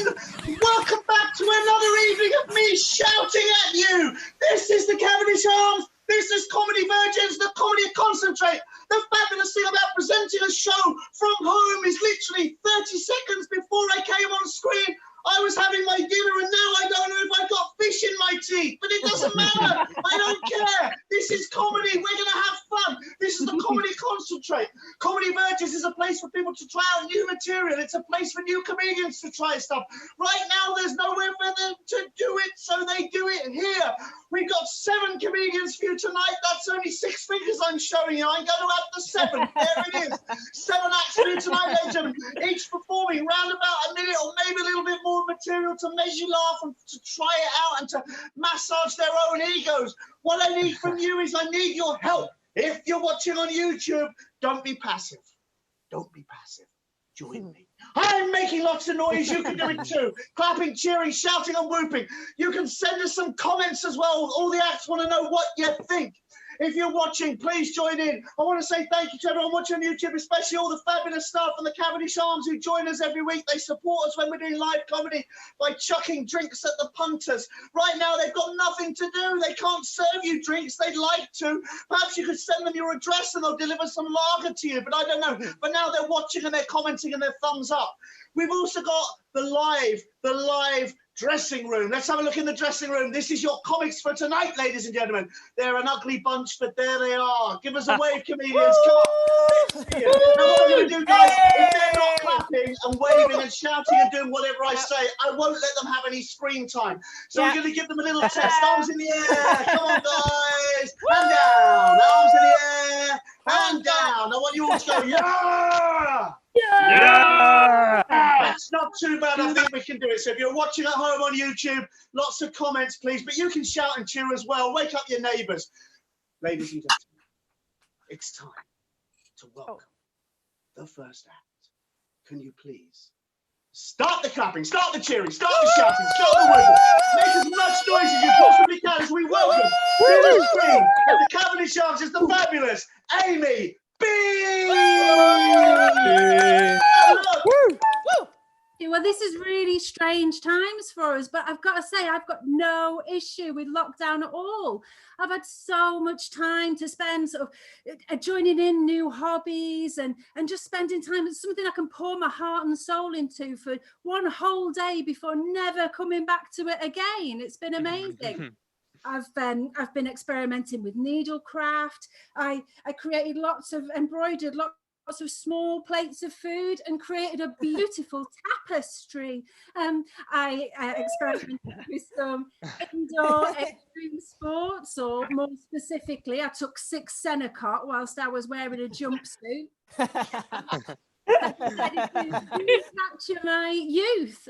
Welcome back to another evening of me shouting at you. This is the Cavendish Arms. This is Comedy Virgins, the Comedy Concentrate. The fabulous thing about presenting a show from home is literally 30 seconds before I came on screen, I was having my dinner and now I don't know if I've got fish in my teeth, but it doesn't matter. I don't care. This is comedy. We're going to have fun. This is the Comedy Concentrate. Comedy Virgins is a place for people to try out new material. It's a place for new comedians to try stuff. Right now, there's nowhere for them to do it, so they do it here. We've got 7 comedians for you tonight. That's only 6 figures I'm showing you. I'm going to add the 7th. There it is. 7 acts for you tonight, ladies and gentlemen. Each performing round about a minute or maybe a little bit more material to make you laugh and to try it out and to massage their own egos. What I need from you is I need your help. If you're watching on YouTube, don't be passive. Don't be passive. Join me. I'm making lots of noise. You can do it too. Clapping, cheering, shouting and whooping. You can send us some comments as well. All the acts want to know what you think. If you're watching, please join in. I want to say thank you to everyone watching on YouTube, especially all the fabulous staff from the Cavendish Arms who join us every week. They support us when we're doing live comedy by chucking drinks at the punters. Right now, they've got nothing to do. They can't serve you drinks. They'd like to. Perhaps you could send them your address and they'll deliver some lager to you, but I don't know. But now they're watching and they're commenting and they're thumbs up. We've also got the live dressing room. Let's have a look in the dressing room. This is your comics for tonight, ladies and gentlemen. They're an ugly bunch, but there they are. Give us a wave, comedians. Come on. Now what I'm going to do, guys, if they're not clapping and waving and shouting and doing whatever I say, I won't let them have any screen time. So I'm going to give them a little test. Arms in the air. Come on, guys. Hand down. Arms in the air. Hand down. I want you all to go, yeah! Yeah! That's not too bad. I think we can do it. So if you're watching at home on YouTube, lots of comments, please. But you can shout and cheer as well. Wake up your neighbours. Ladies and gentlemen, it's time to welcome the first act. Can you please start the clapping, start the cheering, start the shouting, start the whooping. Make as much noise as you possibly can as we welcome to the screen at the Cavendish Arms is the fabulous Amy B. Well, this is really strange times for us, but I've got to say, I've got no issue with lockdown at all. I've had so much time to spend sort of joining in new hobbies and just spending time. It's something I can pour my heart and soul into for one whole day before never coming back to it again. It's been amazing. I've been experimenting with needlecraft. I embroidered lots of small plates of food and created a beautiful tapestry. I experimented with some indoor extreme sports, or more specifically, I took 6 Senecot whilst I was wearing a jumpsuit. To recapture my youth.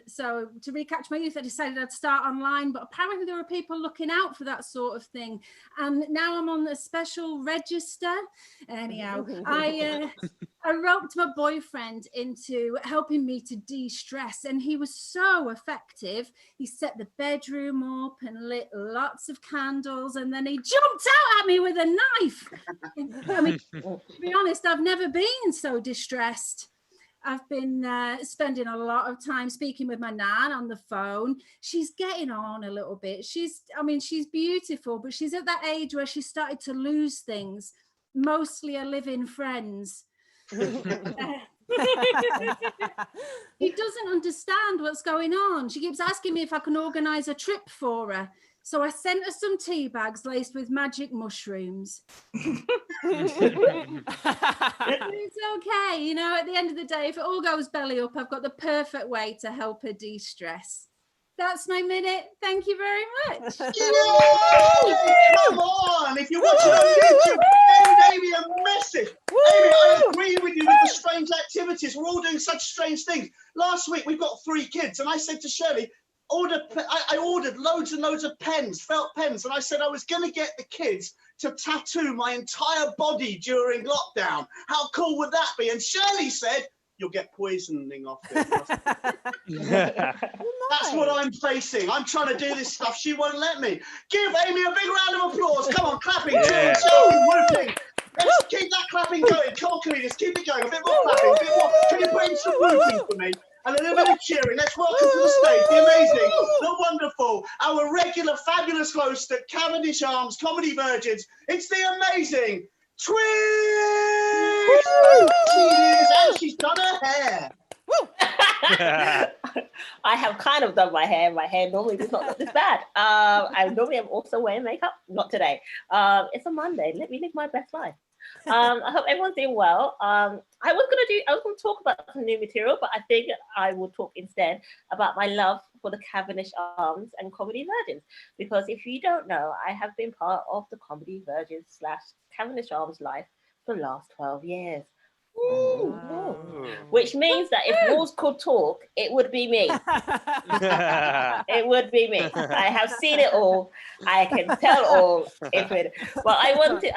So to recapture my youth, I decided I'd start online, but apparently there are people looking out for that sort of thing. And now I'm on a special register. Anyhow, I roped my boyfriend into helping me to de-stress, and he was so effective. He set the bedroom up and lit lots of candles, and then he jumped out at me with a knife. I mean, to be honest, I've never been so distressed. I've been spending a lot of time speaking with my nan on the phone. She's getting on a little bit. She's beautiful, but she's at that age where she started to lose things, mostly her living friends. He doesn't understand what's going on. She keeps asking me if I can organise a trip for her. So I sent her some tea bags laced with magic mushrooms. It's okay, you know, at the end of the day, if it all goes belly up, I've got the perfect way to help her de-stress. That's my minute. Thank you very much. Yay! Come on. If you're watching on YouTube, send Amy a message. Amy, I agree with you with the strange activities. We're all doing such strange things. Last week, we've got 3 kids, and I said to Shirley, I ordered loads and loads of pens, felt pens, and I said I was going to get the kids to tattoo my entire body during lockdown. How cool would that be? And Shirley said, you'll get poisoning off it. That's what I'm facing. I'm trying to do this stuff. She won't let me. Give Amy a big round of applause. Come on, clapping, cheering, shouting, whooping. Let's keep that clapping going. Come on, comedians, keep it going. A bit more clapping, a bit more. Can you put in some whooping for me? And a little bit of cheering. Let's welcome to the stage the amazing, the wonderful, our regular fabulous host at Cavendish Arms Comedy Virgins. It's the amazing Twig! She is, and she's done her hair. I have kind of done my hair. My hair normally does not look this bad. I normally am also wearing makeup. Not today. It's a Monday. Let me live my best life. I hope everyone's doing well. I was gonna talk about some new material, but I think I will talk instead about my love for the Cavendish Arms and Comedy Virgins. Because if you don't know, I have been part of the Comedy Virgins / Cavendish Arms life for the last 12 years. Wow. Which means that if wolves could talk, it would be me. It would be me. I have seen it all. I can tell all. Well, I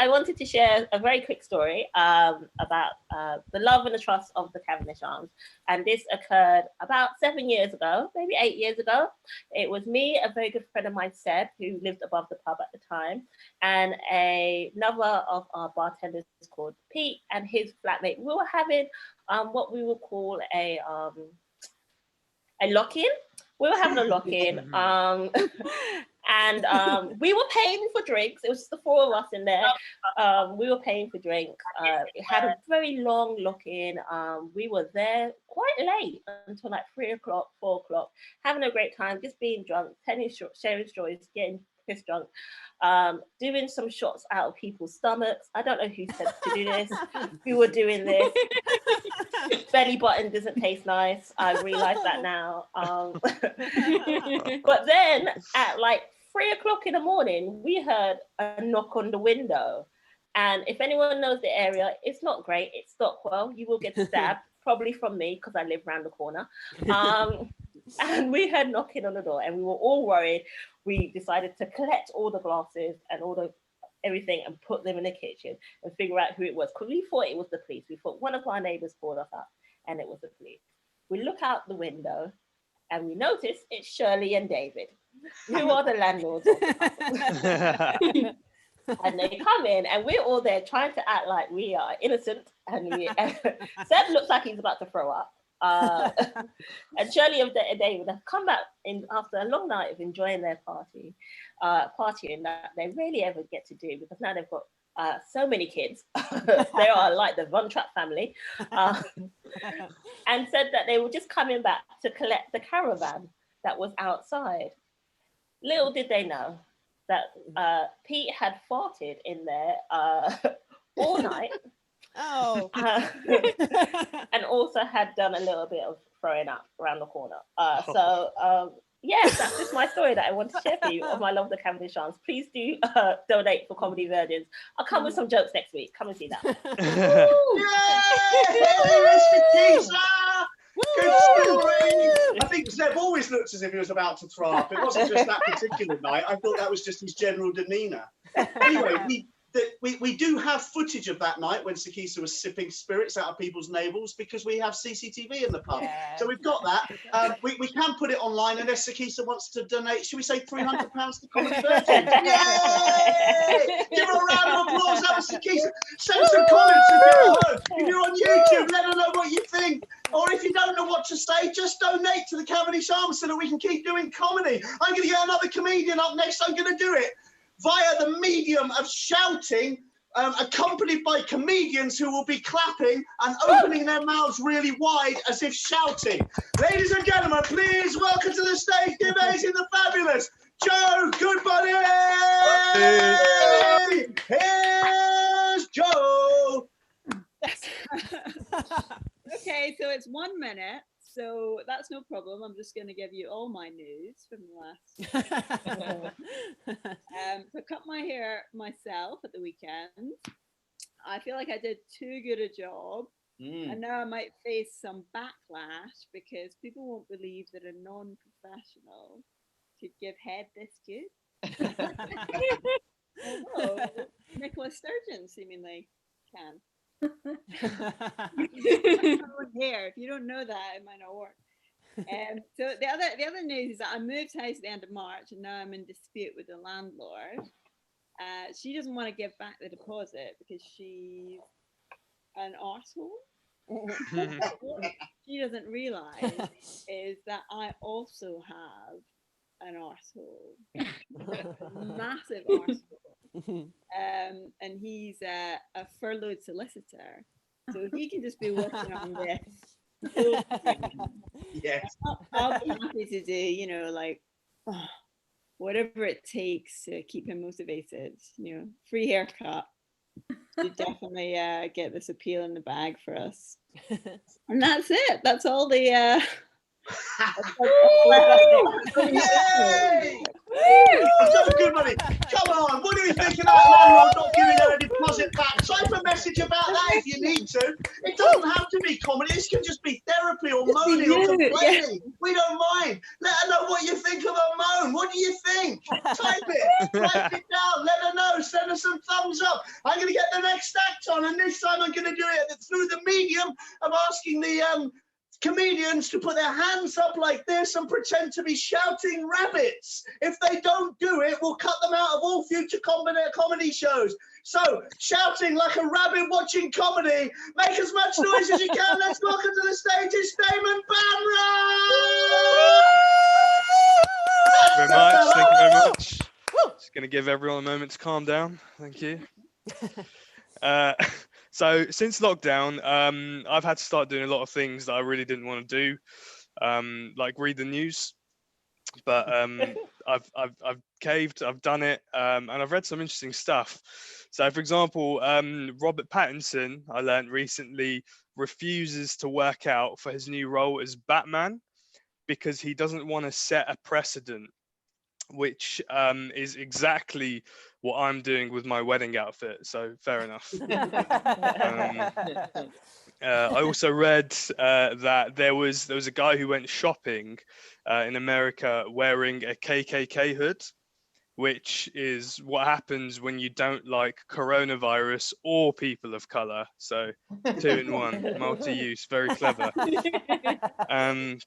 wanted to share a very quick story about the love and the trust of the Cavendish Arms. And this occurred about 7 years ago, maybe 8 years ago. It was me, a very good friend of mine, Seb, who lived above the pub at the time, and another of our bartenders called Pete and his flatmate. We were having what we would call a lock-in. We were having a lock-in, and we were paying for drinks. It was just the four of us in there. We were paying for drinks. It had a very long lock-in. We were there quite late, until like 3 o'clock, 4 o'clock, having a great time, just being drunk, sharing stories, getting pissed drunk, doing some shots out of people's stomachs. I don't know who said to do this. We were doing this. Belly button doesn't taste nice. I realize that now. But then at like 3 o'clock in the morning, we heard a knock on the window. And if anyone knows the area, it's not great. It's Stockwell. You will get stabbed, probably from me, because I live around the corner. And we heard knocking on the door, and we were all worried. We decided to collect all the glasses and everything and put them in the kitchen and figure out who it was, because we thought it was the police. We thought one of our neighbors called us up, and it was the police. We look out the window, and we notice it's Shirley and David, who are the landlords of the house. And they come in, and we're all there trying to act like we are innocent. And Seb looks like he's about to throw up. And Shirley and David have come back in after a long night of enjoying their partying that they rarely ever get to do, because now they've got so many kids. They are like the Von Trapp family, and said that they were just coming back to collect the caravan that was outside. Little did they know that Pete had farted in there all night. Oh. And also had done a little bit of throwing up around the corner. Yes, that's just my story that I want to share for you of my love of the Cavendish Arms. Please do donate for Comedy Virgins. I'll come with some jokes next week. Come and see that. Yay! Good story. I think Seb always looks as if he was about to throw up. It wasn't just that particular night. I thought that was just his general demeanour. Anyway, we do have footage of that night when Sakisa was sipping spirits out of people's navels, because we have CCTV in the pub. Yeah. So we've got that. We can put it online unless Sakisa wants to donate. Should we say £300 to Comedy Virgins? Yay! Give her a round of applause. That was Sakisa. Send some comments if you're at home. If you're on YouTube, let her know what you think. Or if you don't know what to say, just donate to the Cavendish Arms so that we can keep doing comedy. I'm going to get another comedian up next. I'm going to do it via the medium of shouting, accompanied by comedians who will be clapping and opening their mouths really wide as if shouting. Ladies and gentlemen, please welcome to the stage the amazing, the fabulous Joe Goodbody! Here's Joe! Okay, so it's 1 minute. So that's no problem. I'm just going to give you all my news from the last. So cut my hair myself at the weekend. I feel like I did too good a job. And now I might face some backlash because people won't believe that a non-professional could give head this good. Although Nicola Sturgeon seemingly can. Hair. If you don't know that, it might not work. So the other news is that I moved house at the end of March, and now I'm in dispute with the landlord. She doesn't want to give back the deposit because she's an arsehole. What she doesn't realise is that I also have an arsehole, massive arsehole. And he's a furloughed solicitor, so he can just be working on this. Yes. I'll be happy to do, you know, like whatever it takes to keep him motivated. You know, free haircut to definitely get this appeal in the bag for us. And that's it. That's all the. Yay! So good, buddy. Come on. What do you think of that landlord not giving her a deposit back? Type a message about that if you need to. It doesn't have to be comedy. This can just be therapy or moaning or complaining. We don't mind. Let her know what you think of her moan. What do you think? Type it. Write it down. Let her know. Send her some thumbs up. I'm going to get the next act on, and this time I'm going to do it through the medium of asking the comedians to put their hands up like this and pretend to be shouting rabbits. If they don't do it, we'll cut them out of all future comedy shows. So, shouting like a rabbit watching comedy. Make as much noise as you can. Let's welcome to the stage is Damon Thank you very much. Thank you very much. Just going to give everyone a moment to calm down. Thank you. So since lockdown, I've had to start doing a lot of things that I really didn't want to do, like read the news. But I've caved. I've done it, and I've read some interesting stuff. So, for example, Robert Pattinson, I learned recently, refuses to work out for his new role as Batman because he doesn't want to set a precedent, which is exactly what I'm doing with my wedding outfit. So fair enough. I also read that there was a guy who went shopping in America wearing a KKK hood, which is what happens when you don't like coronavirus or people of color. So 2 in 1, multi-use, very clever. And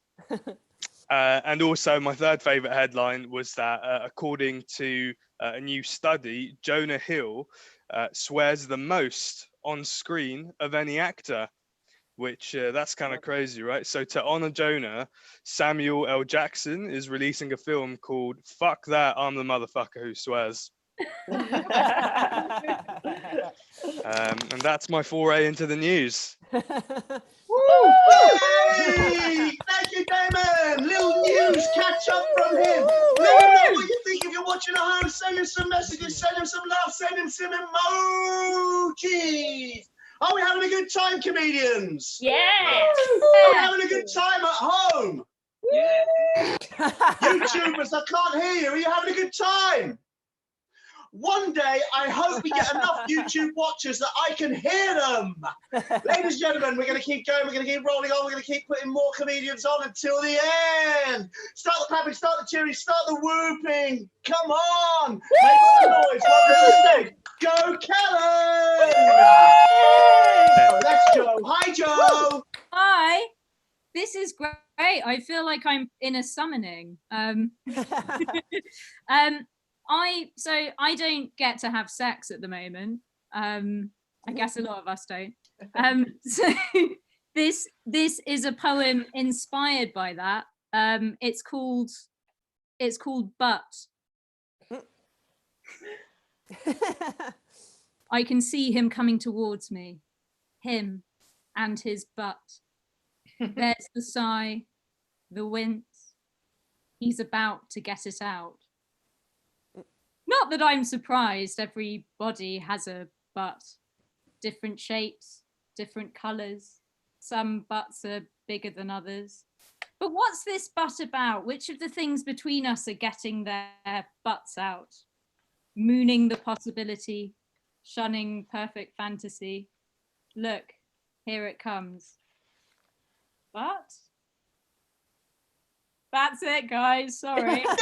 also my third favorite headline was that according to a new study, Jonah Hill swears the most on screen of any actor, which that's kind of crazy, right? So to honor Jonah, Samuel L. Jackson is releasing a film called Fuck That, I'm the Motherfucker Who Swears. And that's my foray into the news. Woo! Hey! Thank you, Damon. Little news catch up from him. Let him know what you think. If you're watching at home, send him some messages, send him some love, send him some emojis. Are we having a good time, comedians? Yeah. Are we having a good time at home? Yeah. YouTubers, I can't hear you. Are you having a good time? One day, I hope we get enough YouTube watchers that I can hear them. Ladies and gentlemen, we're going to keep going. We're going to keep rolling on. We're going to keep putting more comedians on until the end. Start the clapping, start the cheering, start the whooping. Come on. Make some noise. Welcome to the stage. Go, Kellen. Oh, that's Joe. Hi, Joe. Hi. This is great. I feel like I'm in a summoning. I don't get to have sex at the moment. I guess a lot of us don't. So this is a poem inspired by that. It's called Butt. I can see him coming towards me, him and his butt. There's the sigh, the wince. He's about to get it out. Not that I'm surprised, everybody has a butt. Different shapes, different colours. Some butts are bigger than others. But what's this butt about? Which of the things between us are getting their butts out? Mooning the possibility, shunning perfect fantasy. Look, here it comes. But that's it, guys. Sorry. Hey, come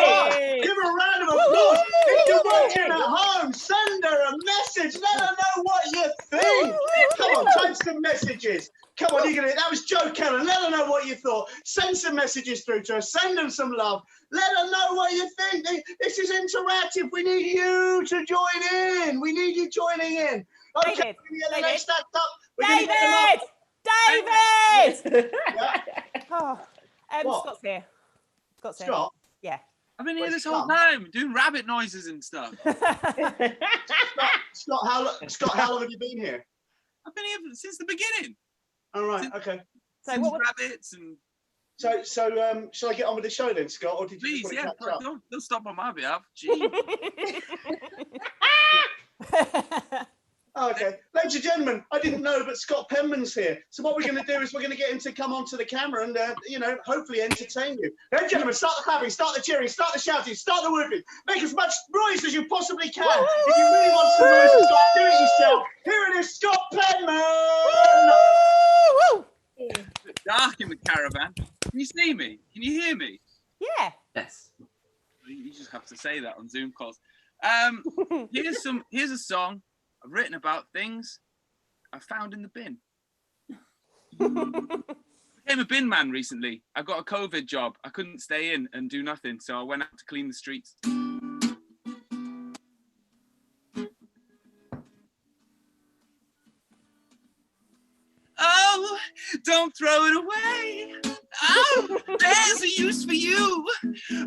on. Give her a round of applause. If you're watching at home, send her a message. Let her know what you think. Come on, type some messages. Come on, that was Joe Kellen. Let her know what you thought. Send some messages through to her. Send them some love. Let her know what you think. This is interactive. We need you to join in. We need you joining in. Okay, David, we're gonna get the David. next act up. We're gonna get them up. David! Yeah. Oh, What? Scott's here. Scott's here. Scott, Yeah. I've been here Where's this he whole come? time doing rabbit noises and stuff. Scott, how long have you been here? I've been here since the beginning. All right, okay. So Since what would- rabbits and So, shall I get on with the show then, Scott, or did you please, just yeah, want to catch up? don't stop on my behalf. Gee. Oh, okay. Ladies and gentlemen, I didn't know, but Scott Penman's here. So what we're going to do is we're going to get him to come onto the camera and, hopefully entertain you. Ladies and gentlemen, start the clapping, start the cheering, start the shouting, start the whooping. Make as much noise as you possibly can. If you really want some noise, Scott, do it yourself. Here it is, Scott Penman! It's a bit dark in the caravan. Can you see me? Can you hear me? Yeah. Yes. You just have to say that on Zoom calls. Here's a song I've written about things I found in the bin. I became a bin man recently. I got a COVID job. I couldn't stay in and do nothing, so I went out to clean the streets. Oh, don't throw it away. Oh, there's a use for you.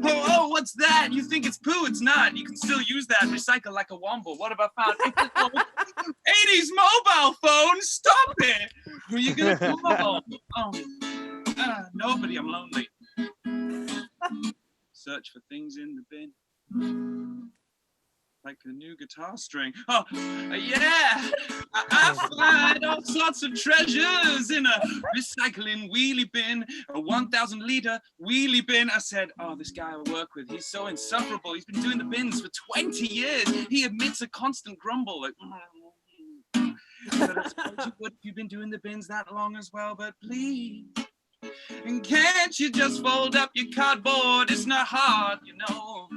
Oh, what's that? You think it's poo? It's not. You can still use that. Recycle like a womble. What have I found? It's an old 80s mobile phone. Stop it. Who are you going to call? Nobody. I'm lonely. Search for things in the bin. Like a new guitar string. Oh, yeah. I find all sorts of treasures in a recycling wheelie bin, a 1,000-liter wheelie bin. I said, oh, this guy I work with, he's so insufferable. He's been doing the bins for 20 years. He admits a constant grumble. Like, but I suppose you would if you've been doing the bins that long as well. But please, and can't you just fold up your cardboard? It's not hard, you know.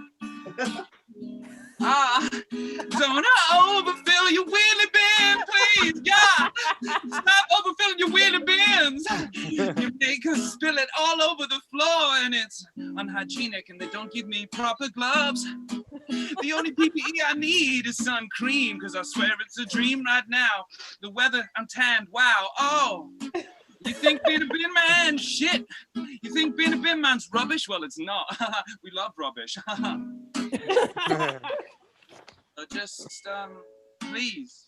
Don't overfill your wheelie bin, please, God. Stop overfilling your wheelie bins. You make us spill it all over the floor, and it's unhygienic, and they don't give me proper gloves. The only PPE I need is sun cream, because I swear it's a dream right now. The weather, I'm tanned, wow, oh. You think being a bin man, shit. You think being a bin man's rubbish? Well, it's not. We love rubbish. So just, please.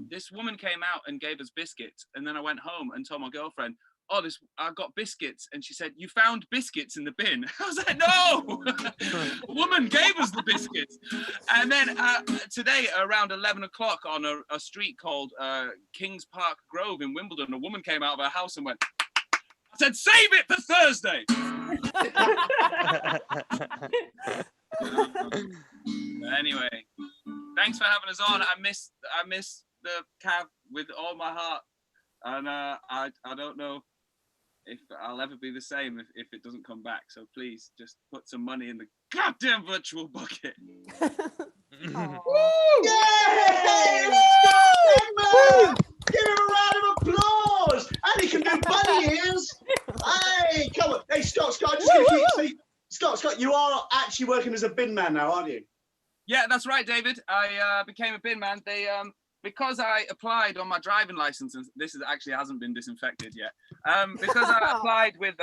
This woman came out and gave us biscuits, and then I went home and told my girlfriend, oh, I got biscuits. And she said, you found biscuits in the bin. I was like, no, a woman gave us the biscuits. And then today around 11 o'clock on a street called Kings Park Grove in Wimbledon, a woman came out of her house and went, I said, save it for Thursday. Anyway, thanks for having us on. I miss the cab with all my heart. And I don't know if I'll ever be the same if it doesn't come back. So please just put some money in the goddamn virtual bucket. Yay! Scott! Give him a round of applause! And he can do bunny ears! Hey, come on. Hey, Scott, I'm just going to keep... Scott, you are actually working as a bin man now, aren't you? Yeah, that's right, David. I became a bin man. They because I applied on my driving license, and this actually hasn't been disinfected yet. Because I applied with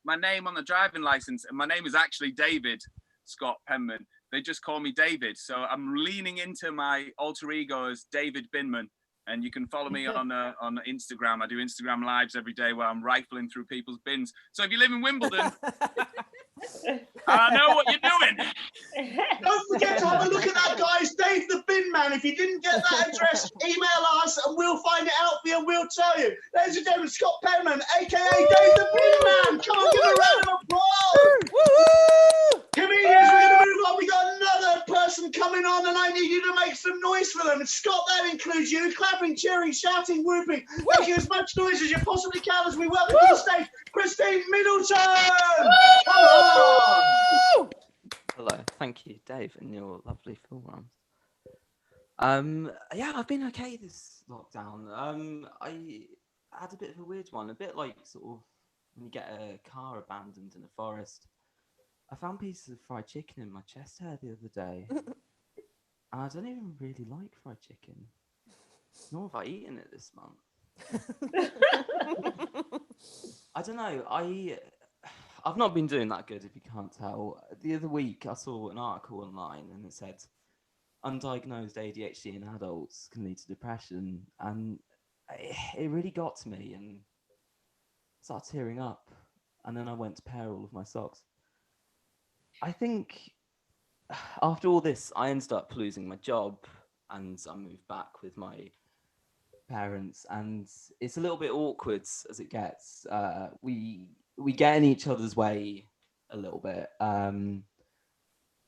my name on the driving license, and my name is actually David Scott Penman. They just call me David, so I'm leaning into my alter ego as David Binman. And you can follow me on Instagram. I do Instagram lives every day where I'm rifling through people's bins. So if you live in Wimbledon, I know what you're doing. Don't forget to have a look at that, guys. Dave the Bin Man. If you didn't get that address, email us and we'll find it out for you and we'll tell you. Ladies and gentlemen, Scott Penman, aka Dave the Bin Man. Come on, give him a round of applause. Comedians, we're going to move on. We got another person coming on and I need you to make some noise for them. And Scott, that includes you. Clapping, cheering, shouting, whooping. Making as much noise as you possibly can as we welcome to the stage Christine Middleton. Come on. Hello, thank you, Dave, and your lovely film yeah, I've been okay this lockdown. I had a bit of a weird one, a bit like sort of when you get a car abandoned in a forest. I found pieces of fried chicken in my chest hair the other day. and I don't even really like fried chicken. Nor have I eaten it this month. I don't know. I've not been doing that good, if you can't tell. The other week, I saw an article online, and it said undiagnosed ADHD in adults can lead to depression, and it really got to me, and I started tearing up. And then I went to pair all of my socks. I think after all this, I ended up losing my job, and I moved back with my parents, and it's a little bit awkward as it gets. We get in each other's way a little bit.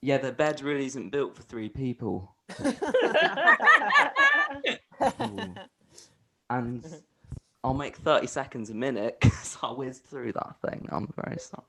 Yeah, the bed really isn't built for 3 people. And I'll make 30 seconds a minute because I whizzed through that thing. I'm very sorry.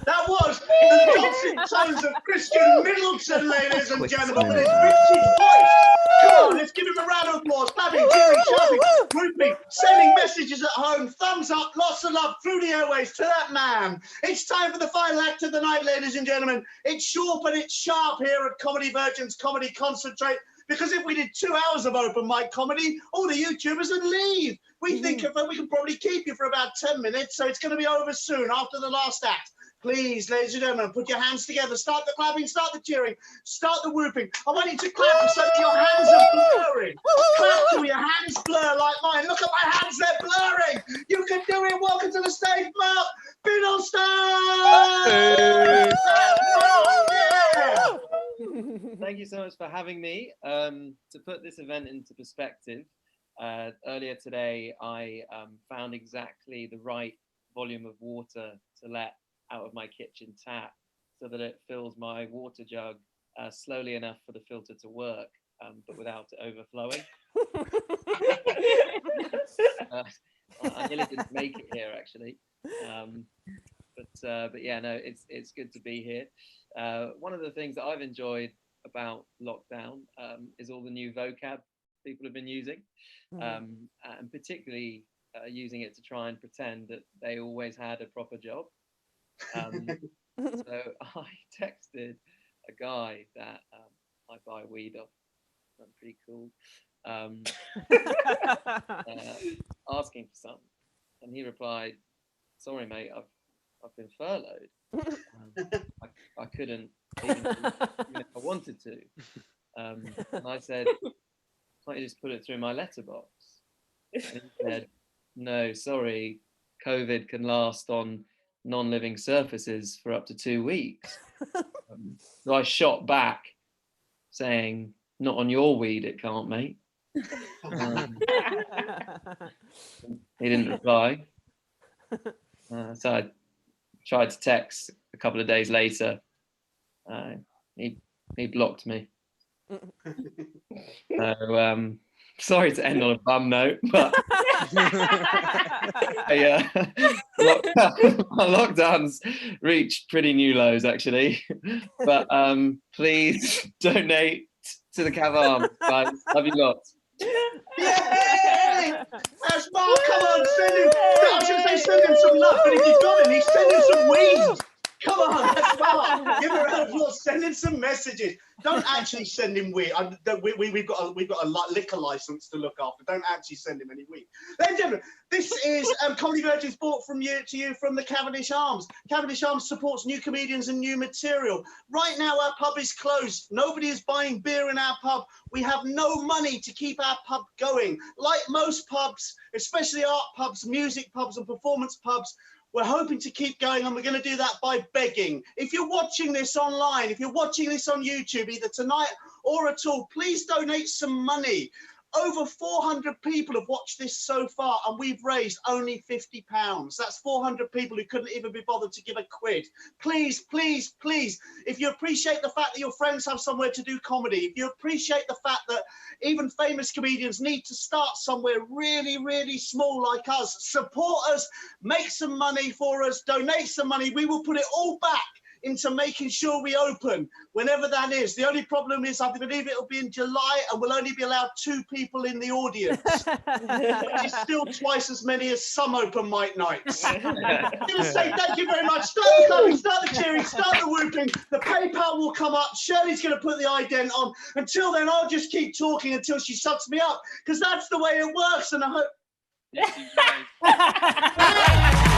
That was the dulcet tones of Christian Middleton, ladies and gentlemen, with his vintage voice. Come on, let's give him a round of applause. Clapping, cheering, shouting, whooping, sending messages at home, thumbs up, lots of love through the airways to that man. It's time for the final act of the night, ladies and gentlemen. It's short and it's sharp here at Comedy Virgin's Comedy Concentrate. Because if we did 2 hours of open mic comedy, all the YouTubers would leave. We think we can probably keep you for about 10 minutes, so it's going to be over soon after the last act. Please, ladies and gentlemen, put your hands together. Start the clapping, start the cheering, start the whooping. I want you to clap so that your hands are blurring. Clap till your hands blur like mine. Look at my hands, they're blurring. You can do it. Welcome to the stage, Mark Biddlestone. Thank you so much for having me. To put this event into perspective, earlier today I found exactly the right volume of water to let out of my kitchen tap so that it fills my water jug slowly enough for the filter to work, but without it overflowing. I nearly didn't make it here actually, but yeah, no, it's good to be here. One of the things that I've enjoyed about lockdown is all the new vocab people have been using, and particularly using it to try and pretend that they always had a proper job. So I texted a guy that I buy weed off. I'm pretty cool. Asking for some, and he replied, "Sorry, mate, I've been furloughed. I couldn't even if I wanted to." And I said, "Can't you just put it through my letterbox?" And he said, "No, sorry, COVID can last on non-living surfaces for up to 2 weeks." So I shot back saying, "Not on your weed, it can't, mate." He didn't reply. So I tried to text a couple of days later. He blocked me. So sorry to end on a bum note, but lockdowns reached pretty new lows actually. But please donate to the Cav Arms, guys. Love you lots. Yay! That's Mark, come on, send him. I should say send him some love, but if you've got him, he's sending some weed. Come on, that's Mark. Give him a round of applause. Send him some messages. Don't actually send him weed. We've got a liquor license to look after. Don't actually send him any weed. Ladies and gentlemen, this is Comedy Virgins brought to you from the Cavendish Arms. Cavendish Arms supports new comedians and new material. Right now, our pub is closed. Nobody is buying beer in our pub. We have no money to keep our pub going. Like most pubs, especially art pubs, music pubs, and performance pubs, we're hoping to keep going, and we're going to do that by begging. If you're watching this online, if you're watching this on YouTube, either tonight or at all, please donate some money. Over 400 people have watched this so far, and we've raised only £50. That's 400 people who couldn't even be bothered to give a quid. Please, please, please, if you appreciate the fact that your friends have somewhere to do comedy, if you appreciate the fact that even famous comedians need to start somewhere really, really small like us, support us, make some money for us, donate some money. We will put it all back into making sure we open whenever that is. The only problem is I believe it'll be in July and we'll only be allowed 2 people in the audience, which is still twice as many as some open mic nights. I'm going to say thank you very much. Start the clapping, start the cheering, start the whooping. The PayPal will come up. Shirley's going to put the ident on. Until then, I'll just keep talking until she sucks me up, because that's the way it works. And I hope... Yes, you guys.